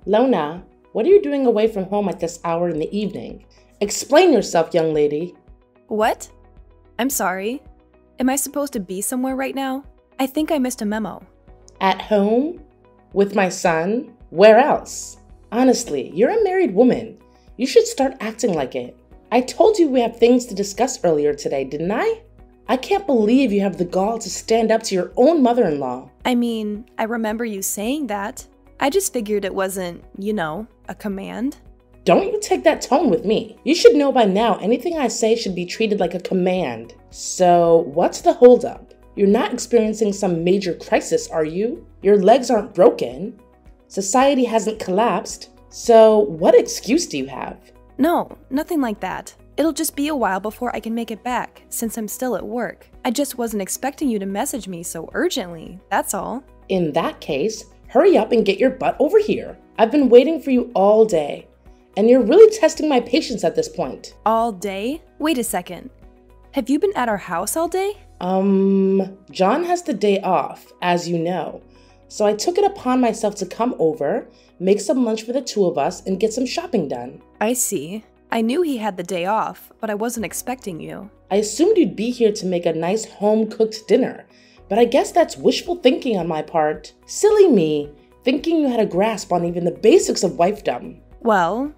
Lona, what are you doing away from home at this hour in the evening? Explain yourself, young lady. What? I'm sorry. Am I supposed to be somewhere right now? I think I missed a memo. At home? With my son? Where else? Honestly, you're a married woman. You should start acting like it. I told you we have things to discuss earlier today, didn't I? I can't believe you have the gall to stand up to your own mother-in-law. I mean, I remember you saying that. I just figured it wasn't, a command. Don't you take that tone with me. You should know by now anything I say should be treated like a command. So, what's the holdup? You're not experiencing some major crisis, are you? Your legs aren't broken. Society hasn't collapsed. So, what excuse do you have? No, nothing like that. It'll just be a while before I can make it back, since I'm still at work. I just wasn't expecting you to message me so urgently, that's all. In that case, hurry up and get your butt over here. I've been waiting for you all day, and you're really testing my patience at this point. All day? Wait a second. Have you been at our house all day? John has the day off, as you know. So I took it upon myself to come over, make some lunch for the two of us, and get some shopping done. I see. I knew he had the day off, but I wasn't expecting you. I assumed you'd be here to make a nice home-cooked dinner, but I guess that's wishful thinking on my part. Silly me, thinking you had a grasp on even the basics of wifedom. Well,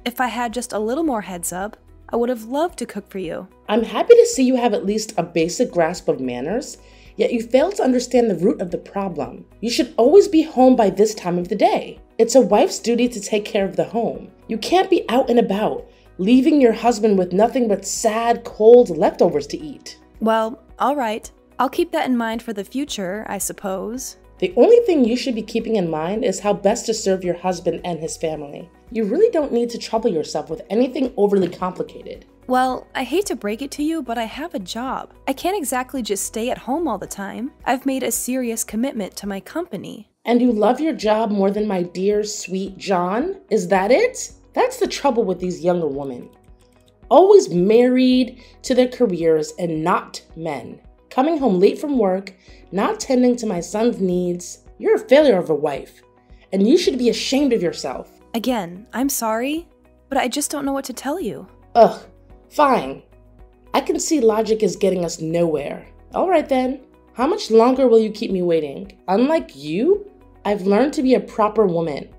if I had just a little more heads up, I would have loved to cook for you. I'm happy to see you have at least a basic grasp of manners, yet you fail to understand the root of the problem. You should always be home by this time of the day. It's a wife's duty to take care of the home. You can't be out and about, leaving your husband with nothing but sad, cold leftovers to eat. Well, all right. I'll keep that in mind for the future, I suppose. The only thing you should be keeping in mind is how best to serve your husband and his family. You really don't need to trouble yourself with anything overly complicated. Well, I hate to break it to you, but I have a job. I can't exactly just stay at home all the time. I've made a serious commitment to my company. And you love your job more than my dear, sweet John? Is that it? That's the trouble with these younger women. Always married to their careers and not men. Coming home late from work, not tending to my son's needs. You're a failure of a wife, and you should be ashamed of yourself. Again, I'm sorry, but I just don't know what to tell you. Ugh, fine. I can see logic is getting us nowhere. All right then, how much longer will you keep me waiting? Unlike you, I've learned to be a proper woman,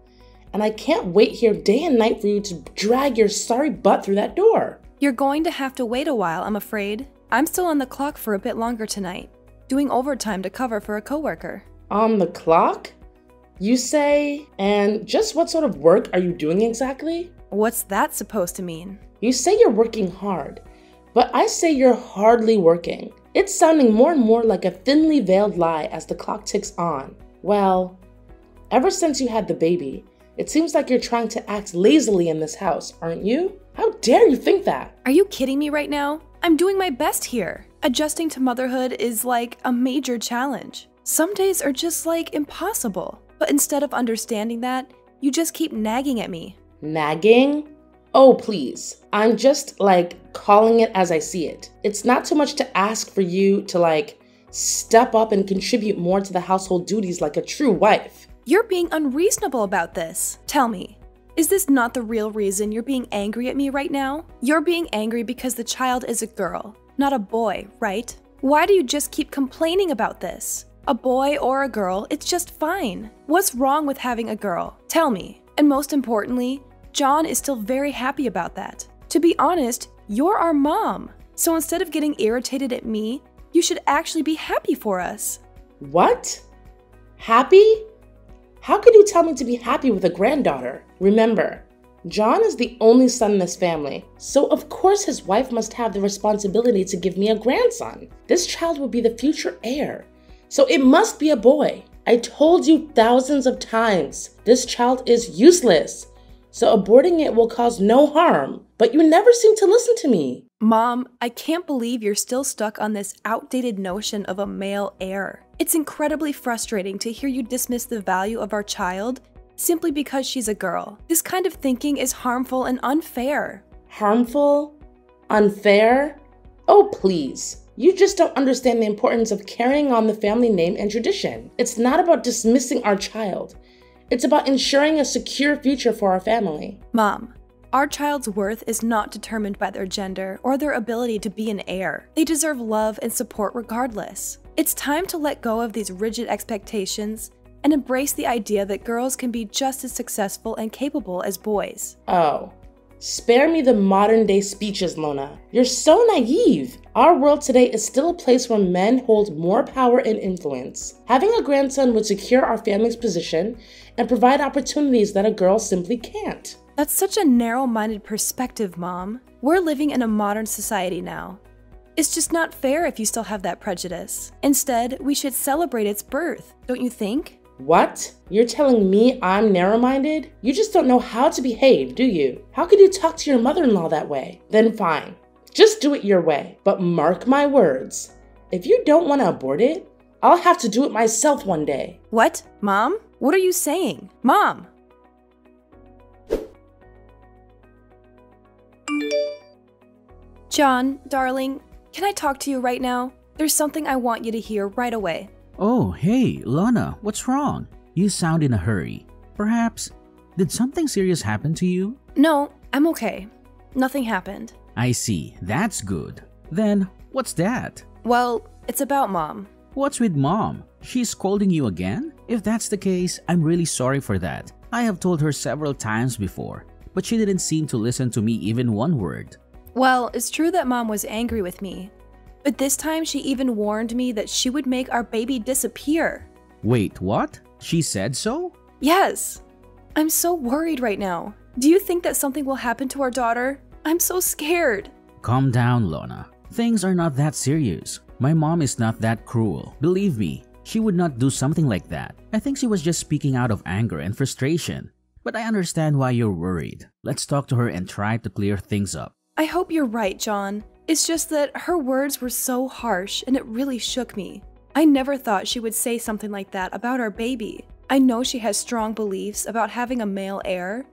and I can't wait here day and night for you to drag your sorry butt through that door. You're going to have to wait a while, I'm afraid. I'm still on the clock for a bit longer tonight, doing overtime to cover for a coworker. On the clock? You say? And just what sort of work are you doing exactly? What's that supposed to mean? You say you're working hard, but I say you're hardly working. It's sounding more and more like a thinly veiled lie as the clock ticks on. Well, ever since you had the baby, it seems like you're trying to act lazily in this house, aren't you? How dare you think that? Are you kidding me right now? I'm doing my best here. Adjusting to motherhood is like a major challenge. Some days are just like impossible. But instead of understanding that, you just keep nagging at me. Nagging? Oh, please. I'm just calling it as I see it. It's not too much to ask for you to step up and contribute more to the household duties like a true wife. You're being unreasonable about this. Tell me, is this not the real reason you're being angry at me right now? You're being angry because the child is a girl, not a boy, right? Why do you just keep complaining about this? A boy or a girl, it's just fine. What's wrong with having a girl? Tell me. And most importantly, John is still very happy about that. To be honest, you're our mom. So instead of getting irritated at me, you should actually be happy for us. What? Happy? How could you tell me to be happy with a granddaughter? Remember, John is the only son in this family, so of course his wife must have the responsibility to give me a grandson. This child will be the future heir, so it must be a boy. I told you thousands of times, this child is useless, so aborting it will cause no harm, but you never seem to listen to me. Mom, I can't believe you're still stuck on this outdated notion of a male heir. It's incredibly frustrating to hear you dismiss the value of our child simply because she's a girl. This kind of thinking is harmful and unfair. Harmful? Unfair? Oh, please. You just don't understand the importance of carrying on the family name and tradition. It's not about dismissing our child. It's about ensuring a secure future for our family. Mom, our child's worth is not determined by their gender or their ability to be an heir. They deserve love and support regardless. It's time to let go of these rigid expectations and embrace the idea that girls can be just as successful and capable as boys. Oh, spare me the modern-day speeches, Lona. You're so naive. Our world today is still a place where men hold more power and influence. Having a grandson would secure our family's position and provide opportunities that a girl simply can't. That's such a narrow-minded perspective, Mom. We're living in a modern society now. It's just not fair if you still have that prejudice. Instead, we should celebrate its birth, don't you think? What? You're telling me I'm narrow-minded? You just don't know how to behave, do you? How could you talk to your mother-in-law that way? Then fine. Just do it your way. But mark my words. If you don't want to abort it, I'll have to do it myself one day. What? Mom? What are you saying? Mom! John, darling, can I talk to you right now? There's something I want you to hear right away. Oh, hey, Lana, what's wrong? You sound in a hurry. Perhaps, did something serious happen to you? No, I'm okay. Nothing happened. I see, that's good. Then, what's that? Well, it's about Mom. What's with Mom? She's scolding you again? If that's the case, I'm really sorry for that. I have told her several times before, but she didn't seem to listen to me even one word. Well, it's true that Mom was angry with me, but this time she even warned me that she would make our baby disappear. Wait, what? She said so? Yes. I'm so worried right now. Do you think that something will happen to our daughter? I'm so scared. Calm down, Lana. Things are not that serious. My mom is not that cruel. Believe me, she would not do something like that. I think she was just speaking out of anger and frustration. But I understand why you're worried. Let's talk to her and try to clear things up. I hope you're right, John. It's just that her words were so harsh and it really shook me. I never thought she would say something like that about our baby. I know she has strong beliefs about having a male heir,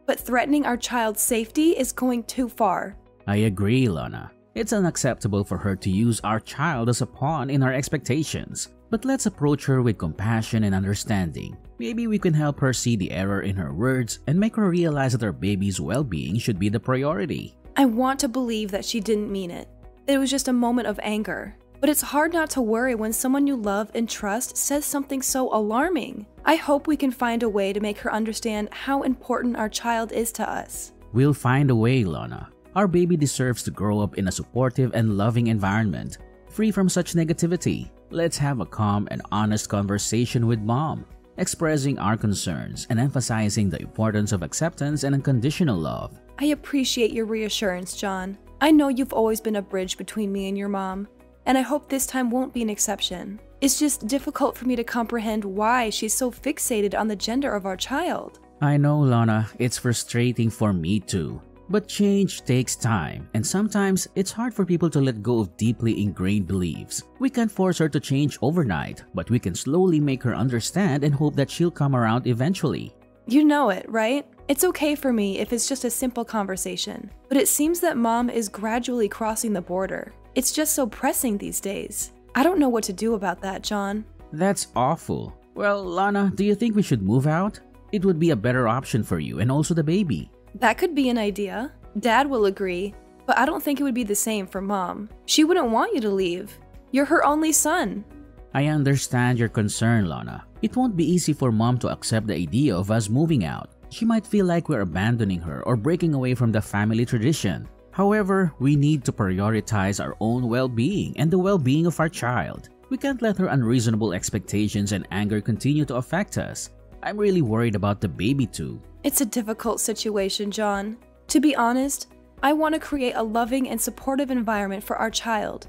but threatening our child's safety is going too far. I agree, Lana. It's unacceptable for her to use our child as a pawn in our expectations. But let's approach her with compassion and understanding. Maybe we can help her see the error in her words and make her realize that our baby's well-being should be the priority. I want to believe that she didn't mean it. It was just a moment of anger. But it's hard not to worry when someone you love and trust says something so alarming. I hope we can find a way to make her understand how important our child is to us. We'll find a way, Lana. Our baby deserves to grow up in a supportive and loving environment, free from such negativity. Let's have a calm and honest conversation with Mom, expressing our concerns and emphasizing the importance of acceptance and unconditional love. I appreciate your reassurance, John. I know you've always been a bridge between me and your mom, and I hope this time won't be an exception. It's just difficult for me to comprehend why she's so fixated on the gender of our child. I know, Lana, it's frustrating for me too. But change takes time, and sometimes it's hard for people to let go of deeply ingrained beliefs. We can't force her to change overnight, but we can slowly make her understand and hope that she'll come around eventually. You know it, right? It's okay for me if it's just a simple conversation, but it seems that Mom is gradually crossing the border. It's just so pressing these days. I don't know what to do about that, John. That's awful. Well, Lana, do you think we should move out? It would be a better option for you and also the baby. That could be an idea. Dad will agree, but I don't think it would be the same for Mom. She wouldn't want you to leave. You're her only son. I understand your concern, Lana. It won't be easy for Mom to accept the idea of us moving out. She might feel like we're abandoning her or breaking away from the family tradition. However, we need to prioritize our own well-being and the well-being of our child. We can't let her unreasonable expectations and anger continue to affect us. I'm really worried about the baby too. It's a difficult situation, John. To be honest, I want to create a loving and supportive environment for our child,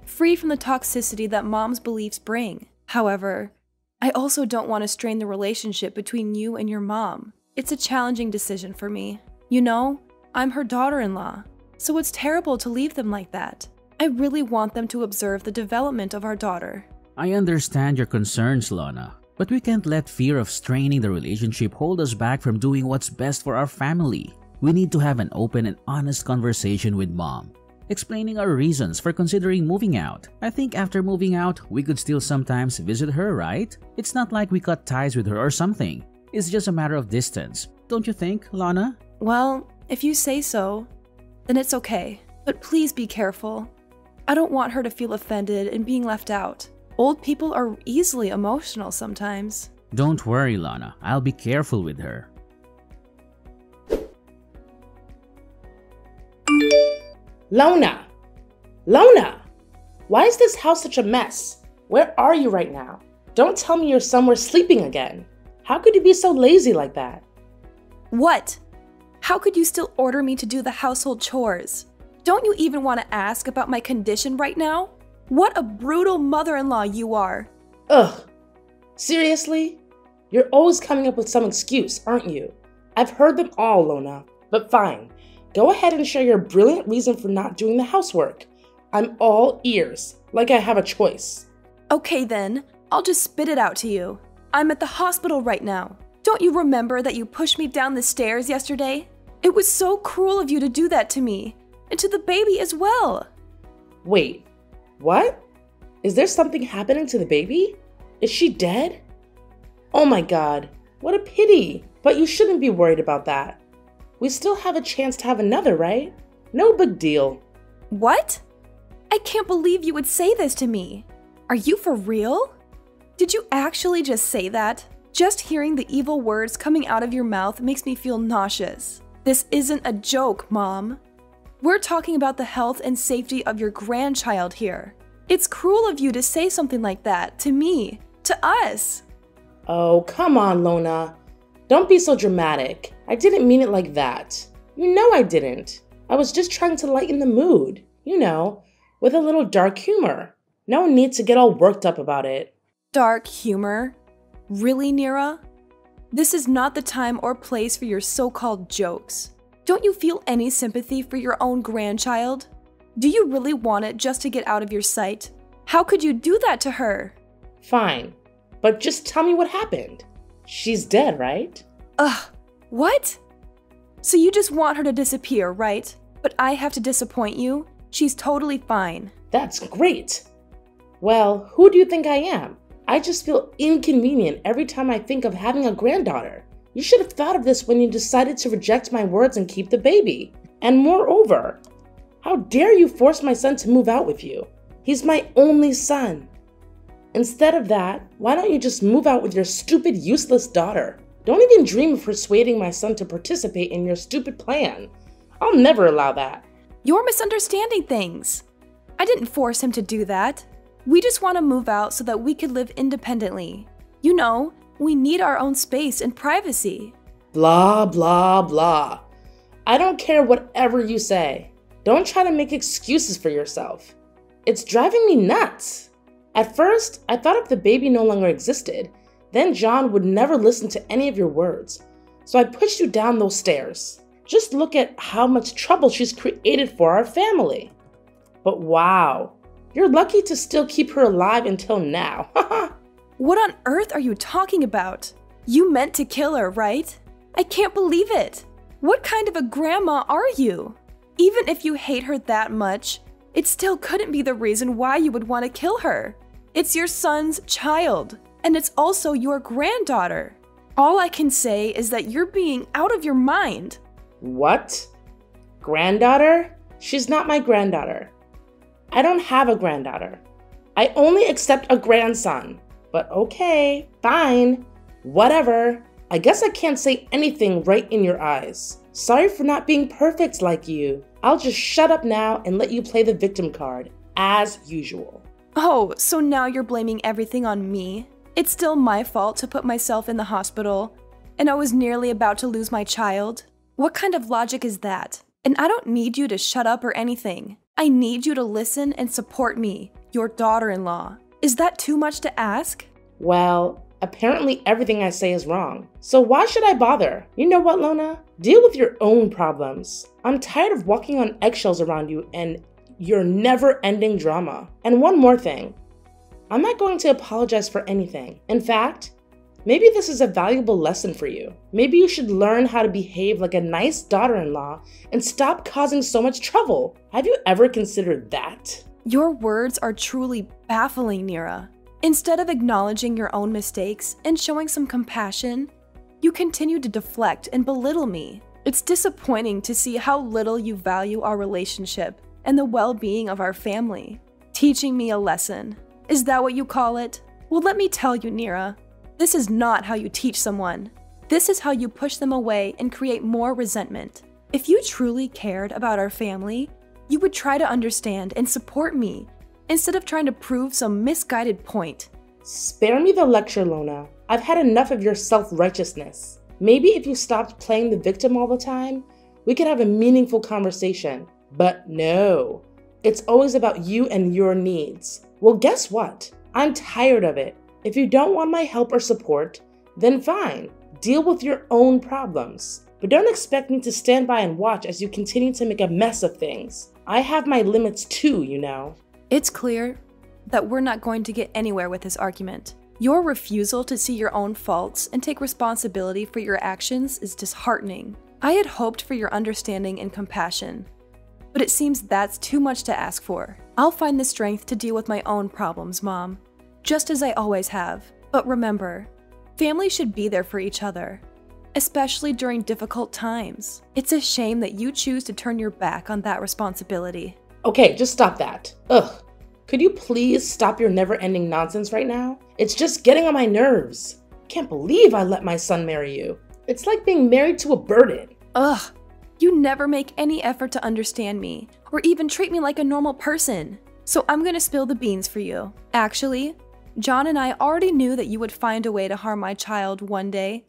free from the toxicity that Mom's beliefs bring. However, I also don't want to strain the relationship between you and your mom. It's a challenging decision for me. You know, I'm her daughter-in-law, so it's terrible to leave them like that. I really want them to observe the development of our daughter. I understand your concerns, Lana, but we can't let fear of straining the relationship hold us back from doing what's best for our family. We need to have an open and honest conversation with Mom, explaining our reasons for considering moving out. I think after moving out, we could still sometimes visit her, right? It's not like we cut ties with her or something. It's just a matter of distance. Don't you think, Lana? Well, if you say so, then it's okay. But please be careful. I don't want her to feel offended and being left out. Old people are easily emotional sometimes. Don't worry, Lana. I'll be careful with her. Lona! Lona! Why is this house such a mess? Where are you right now? Don't tell me you're somewhere sleeping again. How could you be so lazy like that? What? How could you still order me to do the household chores? Don't you even want to ask about my condition right now? What a brutal mother-in-law you are. Ugh. Seriously? You're always coming up with some excuse, aren't you? I've heard them all, Lona. But fine. Go ahead and share your brilliant reason for not doing the housework. I'm all ears, like I have a choice. Okay then, I'll just spit it out to you. I'm at the hospital right now. Don't you remember that you pushed me down the stairs yesterday? It was so cruel of you to do that to me, and to the baby as well. Wait, what? Is there something happening to the baby? Is she dead? Oh my God, what a pity. But you shouldn't be worried about that. We still have a chance to have another, right? No big deal. What? I can't believe you would say this to me. Are you for real? Did you actually just say that? Just hearing the evil words coming out of your mouth makes me feel nauseous. This isn't a joke, Mom. We're talking about the health and safety of your grandchild here. It's cruel of you to say something like that to me, to us. Oh, come on, Lona. Don't be so dramatic. I didn't mean it like that. You know I didn't. I was just trying to lighten the mood, you know, with a little dark humor. No need to get all worked up about it. Dark humor? Really, Nira? This is not the time or place for your so-called jokes. Don't you feel any sympathy for your own grandchild? Do you really want it just to get out of your sight? How could you do that to her? Fine, but just tell me what happened. She's dead, right? Ugh, what? So you just want her to disappear, right? But I have to disappoint you. She's totally fine. That's great. Well, who do you think I am? I just feel inconvenient every time I think of having a granddaughter. You should have thought of this when you decided to reject my words and keep the baby. And moreover, how dare you force my son to move out with you? He's my only son. Instead of that, why don't you just move out with your stupid, useless daughter? Don't even dream of persuading my son to participate in your stupid plan. I'll never allow that. You're misunderstanding things. I didn't force him to do that. We just want to move out so that we could live independently. You know, we need our own space and privacy. Blah, blah, blah. I don't care whatever you say. Don't try to make excuses for yourself. It's driving me nuts. At first, I thought if the baby no longer existed, then John would never listen to any of your words. So I pushed you down those stairs. Just look at how much trouble she's created for our family. But wow, you're lucky to still keep her alive until now. What on earth are you talking about? You meant to kill her, right? I can't believe it. What kind of a grandma are you? Even if you hate her that much, it still couldn't be the reason why you would want to kill her. It's your son's child, and it's also your granddaughter. All I can say is that you're being out of your mind. What? Granddaughter? She's not my granddaughter. I don't have a granddaughter. I only accept a grandson. But okay, fine, whatever. I guess I can't say anything right in your eyes. Sorry for not being perfect like you. I'll just shut up now and let you play the victim card, as usual. Oh, so now you're blaming everything on me? It's still my fault to put myself in the hospital, and I was nearly about to lose my child? What kind of logic is that? And I don't need you to shut up or anything. I need you to listen and support me, your daughter-in-law. Is that too much to ask? Well, apparently everything I say is wrong. So why should I bother? You know what, Lona? Deal with your own problems. I'm tired of walking on eggshells around you and your never-ending drama. And one more thing. I'm not going to apologize for anything. In fact, maybe this is a valuable lesson for you. Maybe you should learn how to behave like a nice daughter-in-law and stop causing so much trouble. Have you ever considered that? Your words are truly baffling, Nira. Instead of acknowledging your own mistakes and showing some compassion, You continue to deflect and belittle me. It's disappointing to see how little you value our relationship and the well-being of our family. Teaching me a lesson. Is that what you call it? Well, let me tell you, Nira. This is not how you teach someone. This is how you push them away and create more resentment. If you truly cared about our family, you would try to understand and support me instead of trying to prove some misguided point. Spare me the lecture, Lona. I've had enough of your self-righteousness. Maybe if you stopped playing the victim all the time, we could have a meaningful conversation. But no, it's always about you and your needs. Well, guess what? I'm tired of it. If you don't want my help or support, then fine. Deal with your own problems. But don't expect me to stand by and watch as you continue to make a mess of things. I have my limits too, you know. It's clear that we're not going to get anywhere with this argument. Your refusal to see your own faults and take responsibility for your actions is disheartening. I had hoped for your understanding and compassion, but it seems that's too much to ask for. I'll find the strength to deal with my own problems, Mom, just as I always have. But remember, family should be there for each other, especially during difficult times. It's a shame that you choose to turn your back on that responsibility. Okay, just stop that. Ugh. Could you please stop your never-ending nonsense right now? It's just getting on my nerves. Can't believe I let my son marry you. It's like being married to a burden. Ugh. You never make any effort to understand me, or even treat me like a normal person. So I'm gonna spill the beans for you. Actually, John and I already knew that you would find a way to harm my child one day.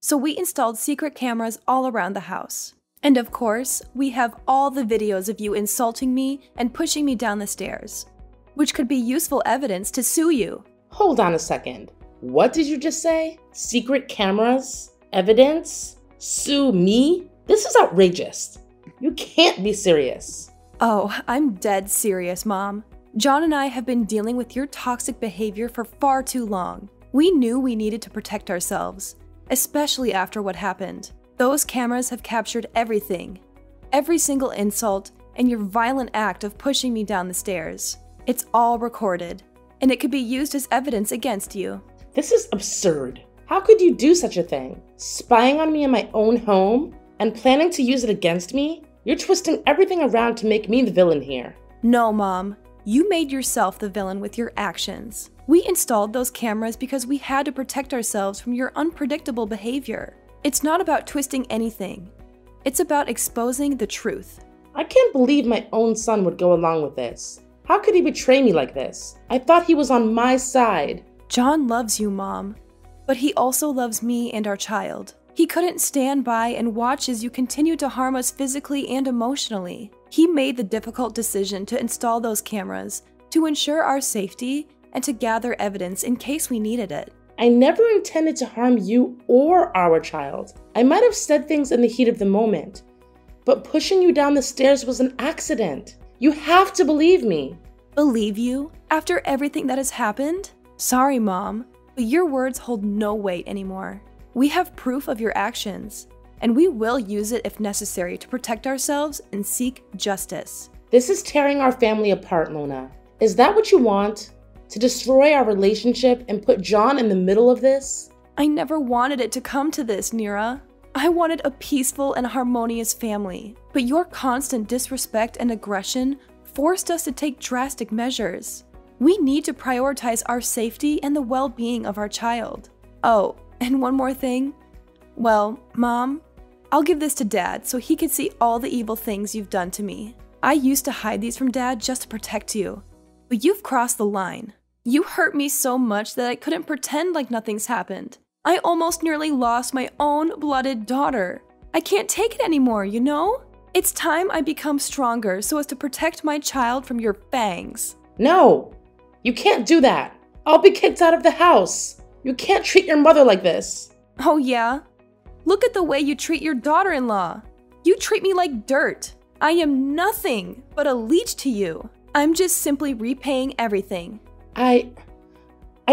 So we installed secret cameras all around the house. And of course, we have all the videos of you insulting me and pushing me down the stairs, which could be useful evidence to sue you. Hold on a second. What did you just say? Secret cameras? Evidence? Sue me? This is outrageous. You can't be serious. Oh, I'm dead serious, Mom. John and I have been dealing with your toxic behavior for far too long. We knew we needed to protect ourselves, especially after what happened. Those cameras have captured everything, every single insult, and your violent act of pushing me down the stairs. It's all recorded, and it could be used as evidence against you. This is absurd. How could you do such a thing? Spying on me in my own home and planning to use it against me? You're twisting everything around to make me the villain here. No, Mom. You made yourself the villain with your actions. We installed those cameras because we had to protect ourselves from your unpredictable behavior. It's not about twisting anything. It's about exposing the truth. I can't believe my own son would go along with this. How could he betray me like this? I thought he was on my side. John loves you, Mom, but he also loves me and our child. He couldn't stand by and watch as you continue to harm us physically and emotionally. He made the difficult decision to install those cameras to ensure our safety and to gather evidence in case we needed it. I never intended to harm you or our child. I might have said things in the heat of the moment, but pushing you down the stairs was an accident. You have to believe me. Believe you? After everything that has happened? Sorry, Mom, but your words hold no weight anymore. We have proof of your actions, and we will use it if necessary to protect ourselves and seek justice. This is tearing our family apart, Lona. Is that what you want? To destroy our relationship and put John in the middle of this? I never wanted it to come to this, Nira. I wanted a peaceful and harmonious family, but your constant disrespect and aggression forced us to take drastic measures. We need to prioritize our safety and the well-being of our child. Oh, and one more thing. Well, Mom, I'll give this to Dad so he can see all the evil things you've done to me. I used to hide these from Dad just to protect you, but you've crossed the line. You hurt me so much that I couldn't pretend like nothing's happened. I almost nearly lost my own blooded daughter. I can't take it anymore, you know? It's time I become stronger so as to protect my child from your fangs. No, you can't do that. I'll be kicked out of the house. You can't treat your mother like this. Oh yeah? Look at the way you treat your daughter-in-law. You treat me like dirt. I am nothing but a leech to you. I'm just simply repaying everything. I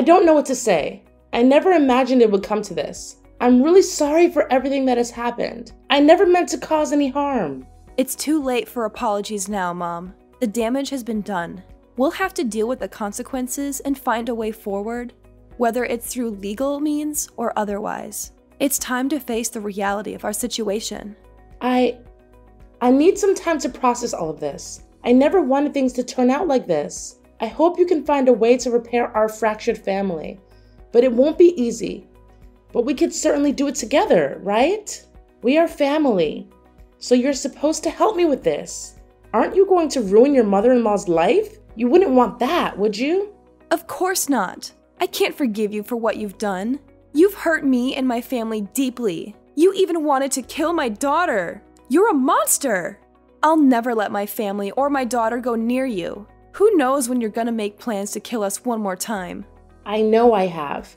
don't know what to say. I never imagined it would come to this. I'm really sorry for everything that has happened. I never meant to cause any harm. It's too late for apologies now, Mom. The damage has been done. We'll have to deal with the consequences and find a way forward, whether it's through legal means or otherwise. It's time to face the reality of our situation. I need some time to process all of this. I never wanted things to turn out like this. I hope you can find a way to repair our fractured family, but it won't be easy. But we could certainly do it together, right? We are family, so you're supposed to help me with this. Aren't you going to ruin your mother-in-law's life? You wouldn't want that, would you? Of course not. I can't forgive you for what you've done. You've hurt me and my family deeply. You even wanted to kill my daughter. You're a monster. I'll never let my family or my daughter go near you. Who knows when you're gonna make plans to kill us one more time? I know I have,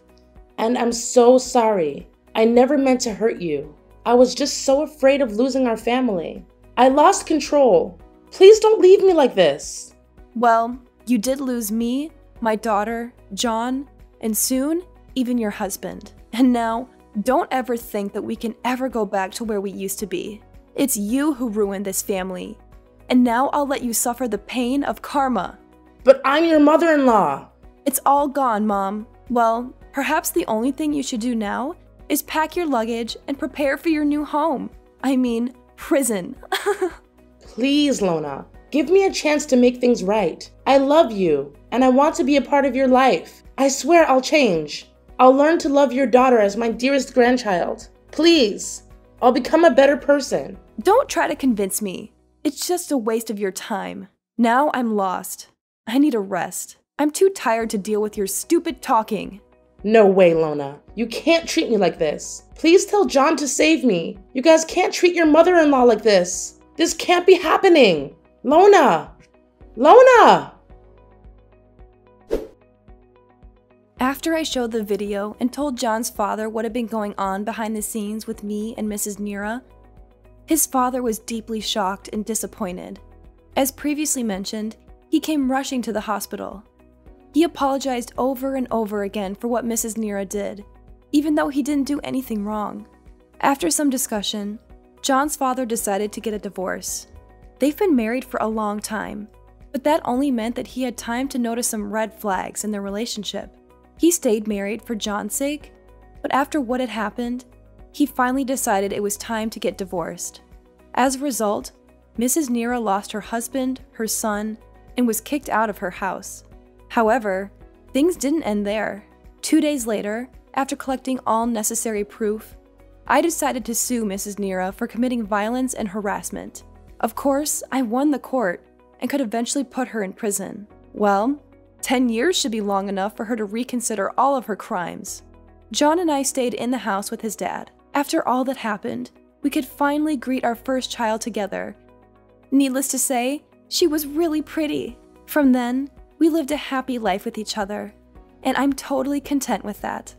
and I'm so sorry. I never meant to hurt you. I was just so afraid of losing our family. I lost control. Please don't leave me like this. Well, you did lose me, my daughter, John, and soon, even your husband. And now, don't ever think that we can ever go back to where we used to be. It's you who ruined this family. And now I'll let you suffer the pain of karma. But I'm your mother-in-law. It's all gone, Mom. Well, perhaps the only thing you should do now is pack your luggage and prepare for your new home. I mean, prison. Please, Lona, give me a chance to make things right. I love you, and I want to be a part of your life. I swear I'll change. I'll learn to love your daughter as my dearest grandchild. Please, I'll become a better person. Don't try to convince me. It's just a waste of your time. Now I'm lost. I need a rest. I'm too tired to deal with your stupid talking. No way, Lona. You can't treat me like this. Please tell John to save me. You guys can't treat your mother-in-law like this. This can't be happening. Lona! Lona! After I showed the video and told John's father what had been going on behind the scenes with me and Mrs. Nira, his father was deeply shocked and disappointed. As previously mentioned, he came rushing to the hospital. He apologized over and over again for what Mrs. Nira did, even though he didn't do anything wrong. After some discussion, John's father decided to get a divorce. They've been married for a long time, but that only meant that he had time to notice some red flags in their relationship. He stayed married for John's sake, but after what had happened, he finally decided it was time to get divorced. As a result, Mrs. Nira lost her husband, her son, and was kicked out of her house. However, things didn't end there. 2 days later, after collecting all necessary proof, I decided to sue Mrs. Nira for committing violence and harassment. Of course, I won the court and could eventually put her in prison. Well, 10 years should be long enough for her to reconsider all of her crimes. John and I stayed in the house with his dad. After all that happened, we could finally greet our first child together. Needless to say, she was really pretty. From then, we lived a happy life with each other, and I'm totally content with that.